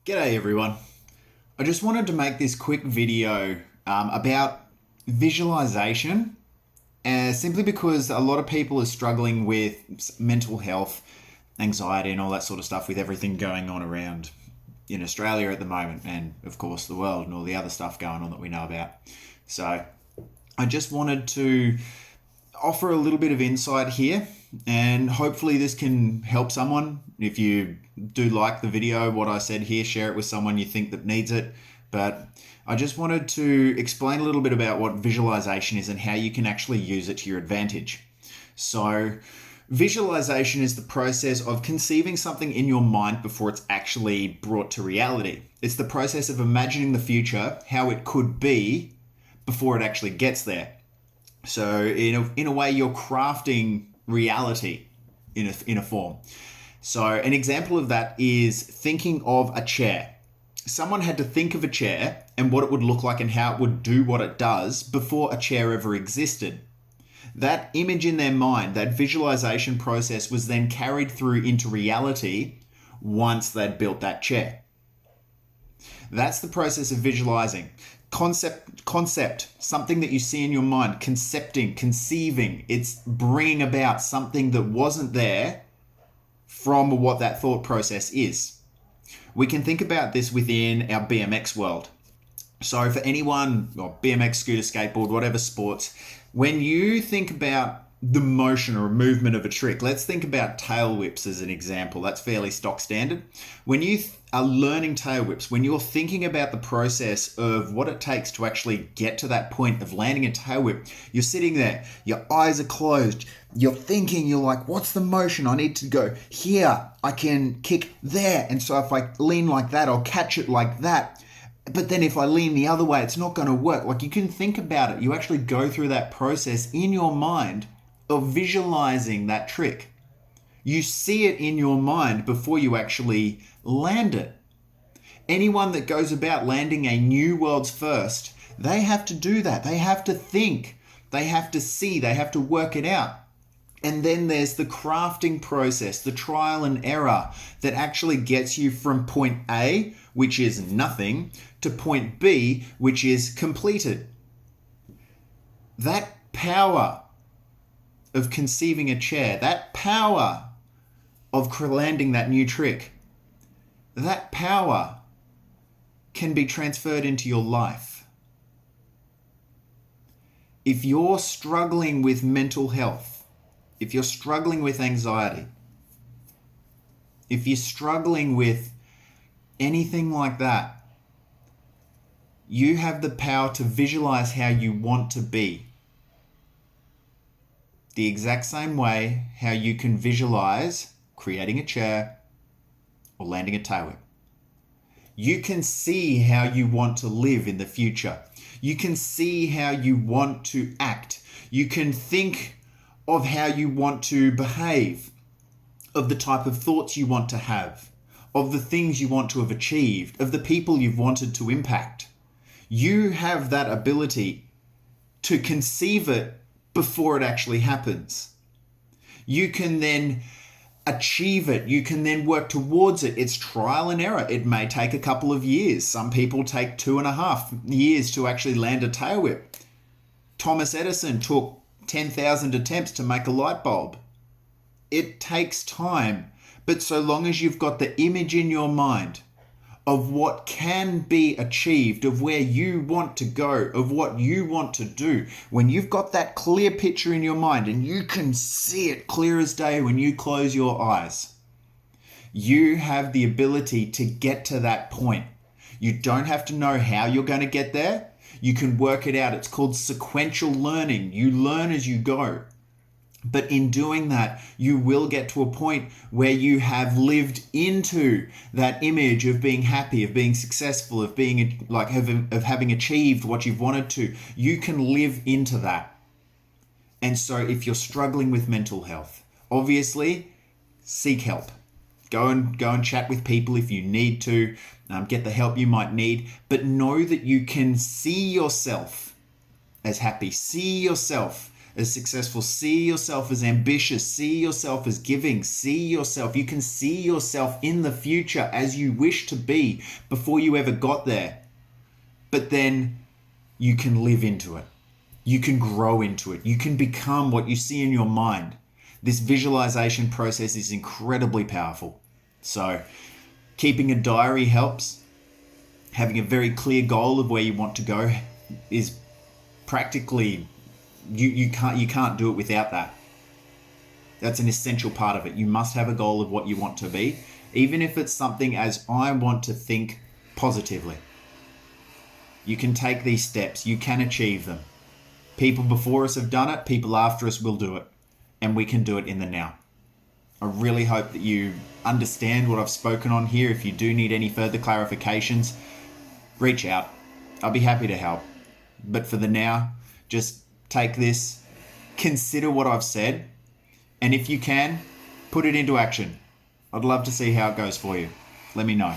G'day everyone. I just wanted to make this quick video about visualization, simply because a lot of people are struggling with mental health, anxiety, and all that sort of stuff with everything going on around in Australia at the moment, and of course the world and all the other stuff going on that we know about. So I just wanted to offer a little bit of insight here, and hopefully this can help someone. If you do like the video, what I said here, share it with someone you think that needs it. But I just wanted to explain a little bit about what visualization is and how you can actually use it to your advantage. So visualization is the process of conceiving something in your mind before it's actually brought to reality. It's the process of imagining the future, how it could be, before it actually gets there. So in a way, you're crafting reality in a form. So an example of that is thinking of a chair. Someone had to think of a chair and what it would look like and how it would do what it does before a chair ever existed. That image in their mind, that visualization process, was then carried through into reality once they'd built that chair. That's the process of visualizing. Concept, something that you see in your mind, conceiving. It's bringing about something that wasn't there from what that thought process is. We can think about this within our BMX world. So for anyone, or BMX, scooter, skateboard, whatever sports, when you think about the motion or movement of a trick, let's think about tail whips as an example. That's fairly stock standard. When you are learning tail whips, when you're thinking about the process of what it takes to actually get to that point of landing a tail whip, you're sitting there, your eyes are closed, you're thinking, you're like, what's the motion? I need to go here, I can kick there, and so if I lean like that, I'll catch it like that. But then if I lean the other way, it's not going to work. Like, you can think about it. You actually go through that process in your mind of visualizing that trick. You see it in your mind before you actually land it. Anyone that goes about landing a new world's first, they have to do that. They have to think. They have to see. They have to work it out. And then there's the crafting process, the trial and error that actually gets you from point A, which is nothing, to point B, which is completed. That power of conceiving a chair, that power of landing that new trick, that power can be transferred into your life. If you're struggling with mental health, if you're struggling with anxiety, if you're struggling with anything like that, you have the power to visualize how you want to be. The exact same way how you can visualize creating a chair or landing a tail whip. You can see how you want to live in the future. You can see how you want to act. You can think of how you want to behave, of the type of thoughts you want to have, of the things you want to have achieved, of the people you've wanted to impact. You have that ability to conceive it before it actually happens. You can then achieve it. You can then work towards it. It's trial and error. It may take a couple of years. Some people take 2.5 years to actually land a tail whip. Thomas Edison took 10,000 attempts to make a light bulb. It takes time, but so long as you've got the image in your mind of what can be achieved, of where you want to go, of what you want to do, when you've got that clear picture in your mind and you can see it clear as day when you close your eyes, you have the ability to get to that point. You don't have to know how you're going to get there. You can work it out. It's called sequential learning. You learn as you go. But in doing that, you will get to a point where you have lived into that image of being happy, of being successful, of being like of having achieved what you've wanted to. You can live into that. And so if you're struggling with mental health, obviously seek help. Go and chat with people if you need to. Get the help you might need. But know that you can see yourself as happy. See yourself as successful. See yourself as ambitious. See yourself as giving. See yourself. You can see yourself in the future as you wish to be before you ever got there. But then you can live into it. You can grow into it. You can become what you see in your mind. This visualization process is incredibly powerful. So keeping a diary helps. Having a very clear goal of where you want to go is practically, you can't do it without that. That's an essential part of it. You must have a goal of what you want to be, even if it's something as I want to think positively. You can take these steps. You can achieve them. People before us have done it. People after us will do it. And we can do it in the now. I really hope that you understand what I've spoken on here. If you do need any further clarifications, reach out. I'll be happy to help. But for the now, just take this, consider what I've said, and if you can, put it into action. I'd love to see how it goes for you. Let me know.